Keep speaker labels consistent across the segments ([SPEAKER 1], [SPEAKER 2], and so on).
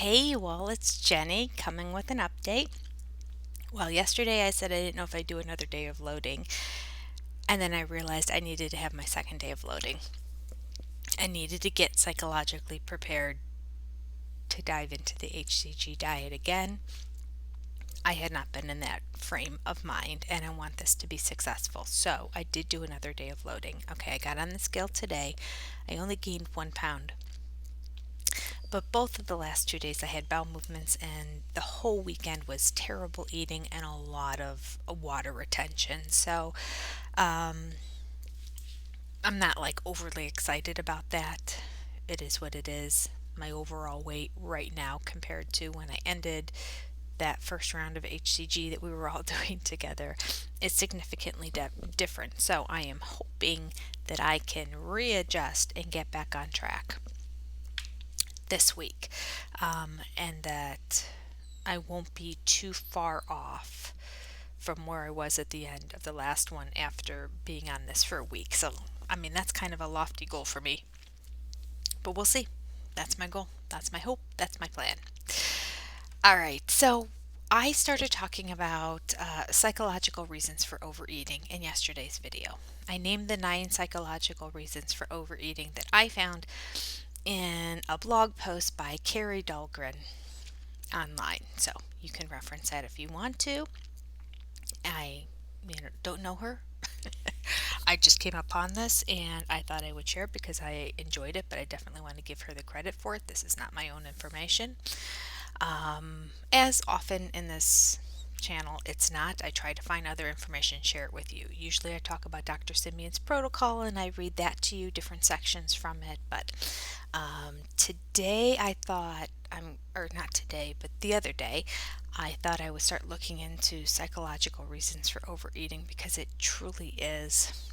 [SPEAKER 1] Hey, well, it's Jenny coming with an update. Well, yesterday I said I didn't know if I'd do another day of loading, and then I realized I needed to have my second day of loading. I needed to get psychologically prepared to dive into the HCG diet again. I had not been in that frame of mind, and I want this to be successful. So I did do another day of loading. Okay, I got on the scale today. I only gained 1 pound. But both of the last 2 days I had bowel movements, and the whole weekend was terrible eating and a lot of water retention. So I'm not like overly excited about that. It is what it is. My overall weight right now compared to when I ended that first round of HCG that we were all doing together is significantly different. So I am hoping that I can readjust and get back on track this week, and that I won't be too far off from where I was at the end of the last one after being on this for a week. So, I mean, that's kind of a lofty goal for me, but we'll see. That's my goal. That's my hope. That's my plan. All right. So, I started talking about psychological reasons for overeating in yesterday's video. I named the 9 psychological reasons for overeating that I found in a blog post by Carrie Dahlgren online. So you can reference that if you want to. I don't know her. I just came upon this and I thought I would share it because I enjoyed it, but I definitely want to give her the credit for it. This is not my own information. As often in this channel, it's not. I try to find other information and share it with you. Usually I talk about Dr. Simeon's protocol and I read that to you, different sections from it. But today I thought, or not today, but the other day, I thought I would start looking into psychological reasons for overeating because it truly is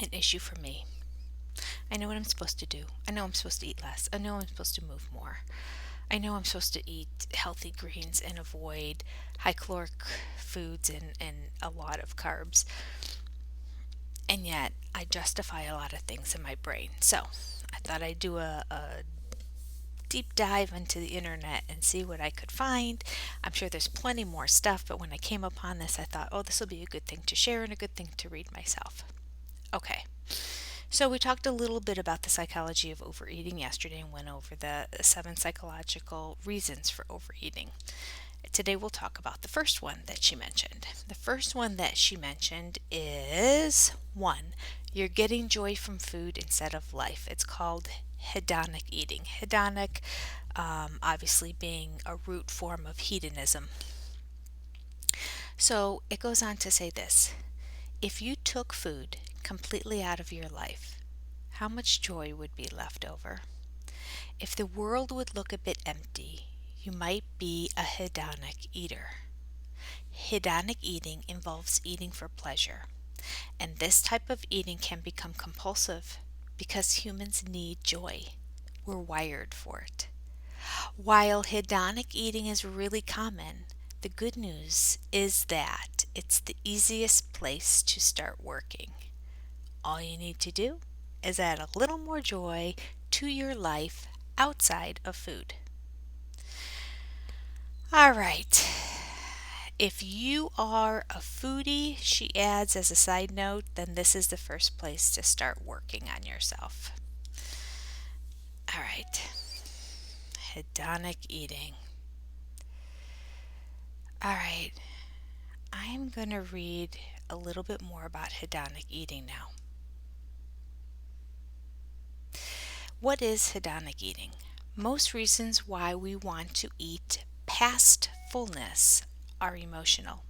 [SPEAKER 1] an issue for me. I know what I'm supposed to do. I know I'm supposed to eat less. I know I'm supposed to move more. I know I'm supposed to eat healthy greens and avoid high caloric foods and a lot of carbs. And yet, I justify a lot of things in my brain. So, I thought I'd do a deep dive into the internet and see what I could find. I'm sure there's plenty more stuff, but when I came upon this, I thought, oh, this will be a good thing to share and a good thing to read myself. Okay. So we talked a little bit about the psychology of overeating yesterday and went over the 7 psychological reasons for overeating. Today we'll talk about the first one that she mentioned. The first one that she mentioned is 1. You're getting joy from food instead of life. It's called hedonic eating. Hedonic, obviously being a root form of hedonism. So it goes on to say this. If you took food completely out of your life, how much joy would be left over? If the world would look a bit empty, you might be a hedonic eater. Hedonic eating involves eating for pleasure, and this type of eating can become compulsive because humans need joy. We're wired for it. While hedonic eating is really common, the good news is that it's the easiest place to start working. All you need to do is add a little more joy to your life outside of food. All right. If you are a foodie, she adds as a side note, then this is the first place to start working on yourself. All right. Hedonic eating. All right. I'm going to read a little bit more about hedonic eating now. What is hedonic eating? Most reasons why we want to eat past fullness are emotional.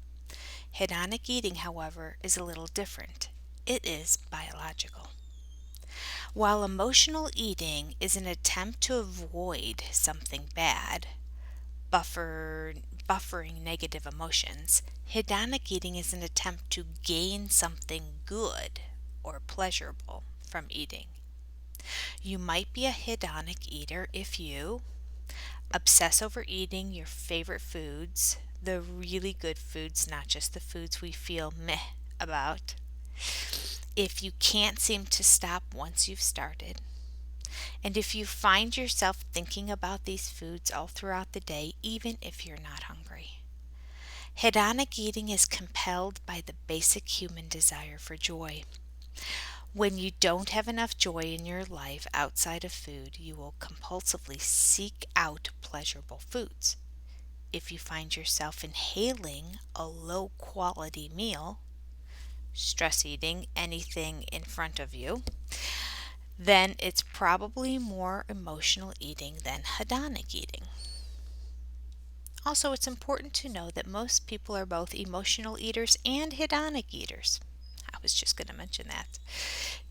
[SPEAKER 1] Hedonic eating, however, is a little different. It is biological. While emotional eating is an attempt to avoid something bad, buffering negative emotions, hedonic eating is an attempt to gain something good or pleasurable from eating. You might be a hedonic eater if you obsess over eating your favorite foods, the really good foods, not just the foods we feel meh about. If you can't seem to stop once you've started, And if you find yourself thinking about these foods all throughout the day, even if you're not hungry. Hedonic eating is compelled by the basic human desire for joy. When you don't have enough joy in your life outside of food, you will compulsively seek out pleasurable foods. If you find yourself inhaling a low quality meal, stress eating anything in front of you, then it's probably more emotional eating than hedonic eating. Also, it's important to know that most people are both emotional eaters and hedonic eaters. I was just going to mention that.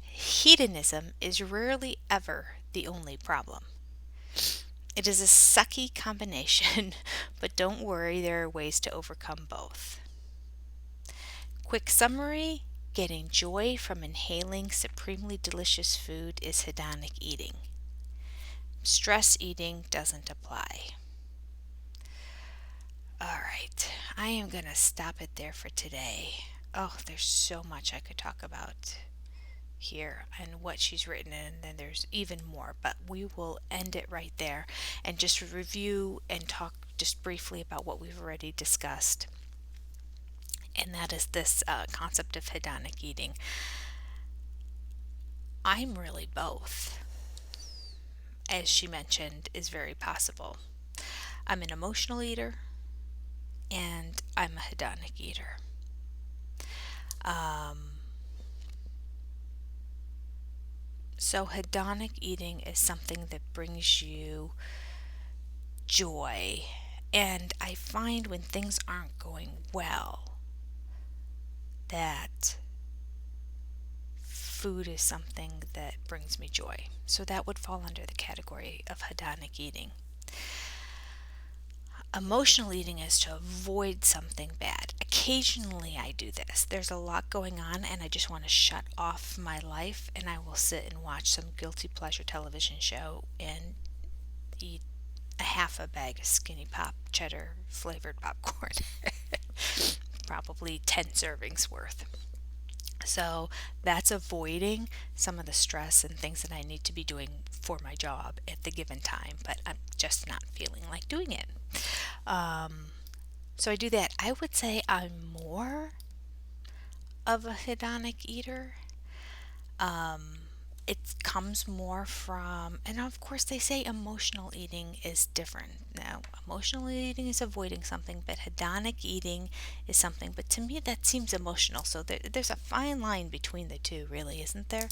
[SPEAKER 1] Hedonism is rarely ever the only problem. It is a sucky combination, but don't worry, there are ways to overcome both. Quick summary: getting joy from inhaling supremely delicious food is hedonic eating. Stress eating doesn't apply. All right, I am going to stop it there for today. Oh, there's so much I could talk about here and what she's written, and then there's even more, but we will end it right there and just review and talk just briefly about what we've already discussed. And that is this concept of hedonic eating. I'm really both, as she mentioned, is very possible. I'm an emotional eater and I'm a hedonic eater. So, hedonic eating is something that brings you joy. And I find when things aren't going well, that food is something that brings me joy. So, that would fall under the category of hedonic eating. Emotional eating is to avoid something bad. Occasionally I do this. There's a lot going on and I just want to shut off my life, and I will sit and watch some guilty pleasure television show and eat a half a bag of Skinny Pop cheddar flavored popcorn. Probably 10 servings worth. So that's avoiding some of the stress and things that I need to be doing for my job at the given time, but I'm just not feeling like doing it. So I do that. I would say I'm more of a hedonic eater. It comes more from, and of course, they say emotional eating is different. Now, emotional eating is avoiding something, but hedonic eating is something. But to me, that seems emotional. So there's a fine line between the two, really, isn't there?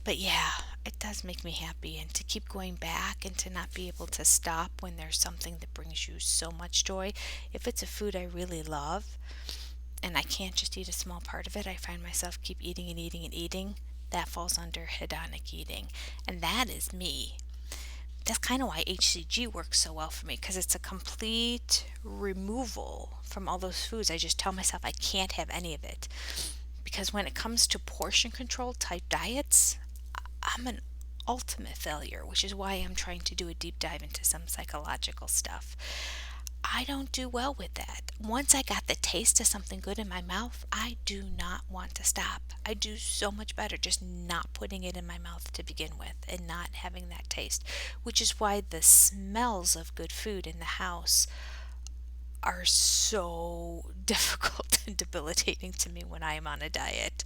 [SPEAKER 1] But yeah, it does make me happy, and to keep going back and to not be able to stop when there's something that brings you so much joy. If it's a food I really love and I can't just eat a small part of it, I find myself keep eating and eating and eating. That falls under hedonic eating, and that is me. That's kind of why HCG works so well for me, because it's a complete removal from all those foods. I just tell myself I can't have any of it. Because when it comes to portion control type diets, I'm an ultimate failure, which is why I'm trying to do a deep dive into some psychological stuff. I don't do well with that. Once I got the taste of something good in my mouth, I do not want to stop. I do so much better just not putting it in my mouth to begin with and not having that taste, which is why the smells of good food in the house are so difficult and debilitating to me when I am on a diet.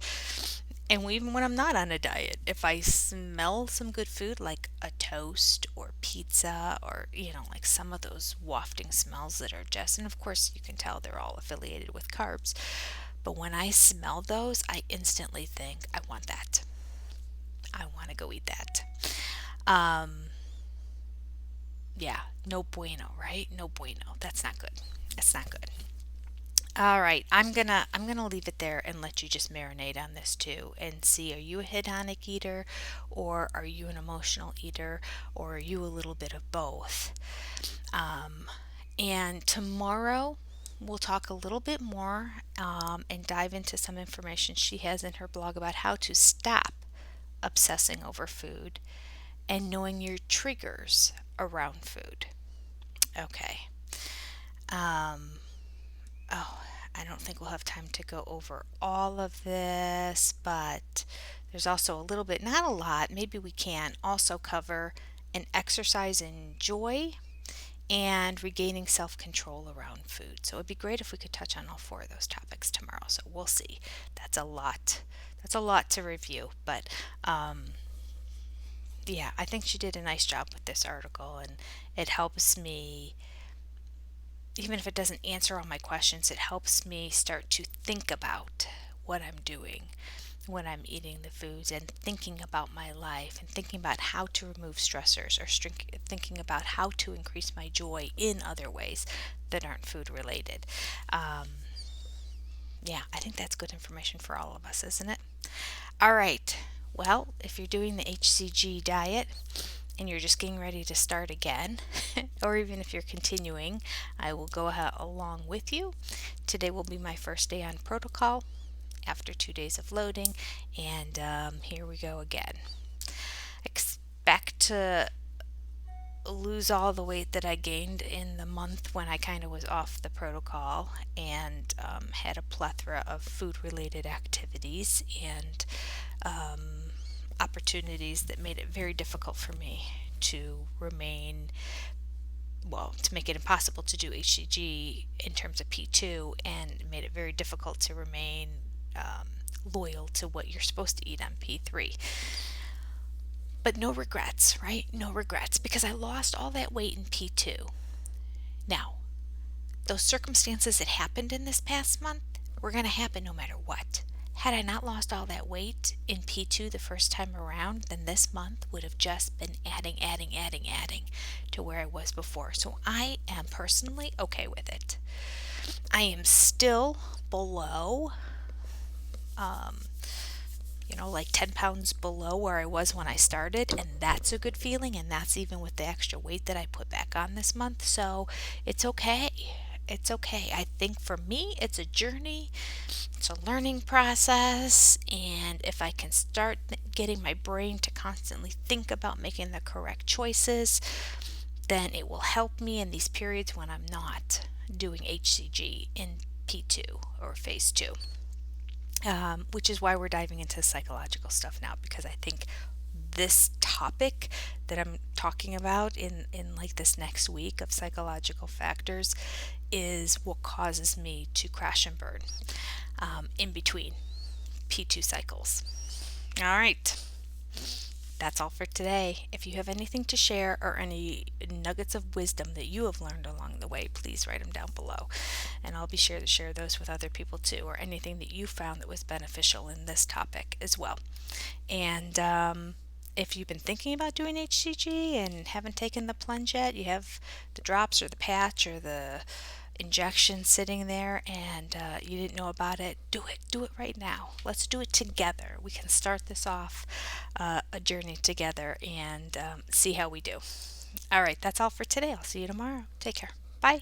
[SPEAKER 1] And even when I'm not on a diet, if I smell some good food like a toast or pizza or, like some of those wafting smells that are just, and of course you can tell they're all affiliated with carbs, but when I smell those, I instantly think, I want that. I want to go eat that. Yeah, no bueno, right? No bueno. That's not good. That's not good. All right, I'm gonna leave it there and let you just marinate on this too and see, are you a hedonic eater, or are you an emotional eater, or are you a little bit of both? And tomorrow we'll talk a little bit more and dive into some information she has in her blog about how to stop obsessing over food and knowing your triggers around food. Okay. Oh, I don't think we'll have time to go over all of this, but there's also a little bit, not a lot, maybe we can also cover an exercise in joy and regaining self control around food. So it'd be great if we could touch on all four of those topics tomorrow. So we'll see. That's a lot. That's a lot to review, but yeah, I think she did a nice job with this article, and it helps me, even if it doesn't answer all my questions, it helps me start to think about what I'm doing when I'm eating the foods and thinking about my life and thinking about how to remove stressors or thinking about how to increase my joy in other ways that aren't food related. Um, yeah, I think that's good information for all of us, isn't it? All right. Well, if you're doing the HCG diet and you're just getting ready to start again, or even if you're continuing, I will go along with you. Today will be my first day on protocol after 2 days of loading, and here we go again. Expect to lose all the weight that I gained in the month when I kind of was off the protocol and had a plethora of food related activities and opportunities that made it very difficult for me to remain, well, to make it impossible to do HCG in terms of P2, and made it very difficult to remain loyal to what you're supposed to eat on P3. But no regrets, right? No regrets, because I lost all that weight in P2. Now, those circumstances that happened in this past month were going to happen no matter what. Had I not lost all that weight in P2 the first time around, then this month would have just been adding to where I was before. So I am personally okay with it. I am still below, like 10 pounds below where I was when I started, and that's a good feeling, and that's even with the extra weight that I put back on this month. So it's okay. It's okay. I think for me, it's a journey, it's a learning process, and if I can start getting my brain to constantly think about making the correct choices, then it will help me in these periods when I'm not doing HCG in P2 or phase 2. Which is why we're diving into psychological stuff now, because I think this topic that I'm talking about in like this next week of psychological factors is what causes me to crash and burn in between P2 cycles. All right. That's all for today. If you have anything to share or any nuggets of wisdom that you have learned along the way, please write them down below. And I'll be sure to share those with other people too, or anything that you found that was beneficial in this topic as well. And if you've been thinking about doing HCG and haven't taken the plunge yet, you have the drops or the patch or the injection sitting there, and you didn't know about it, do it right now. Let's do it together. We can start this off a journey together and see how we do. All right, that's all for today. I'll see you tomorrow. Take care. Bye.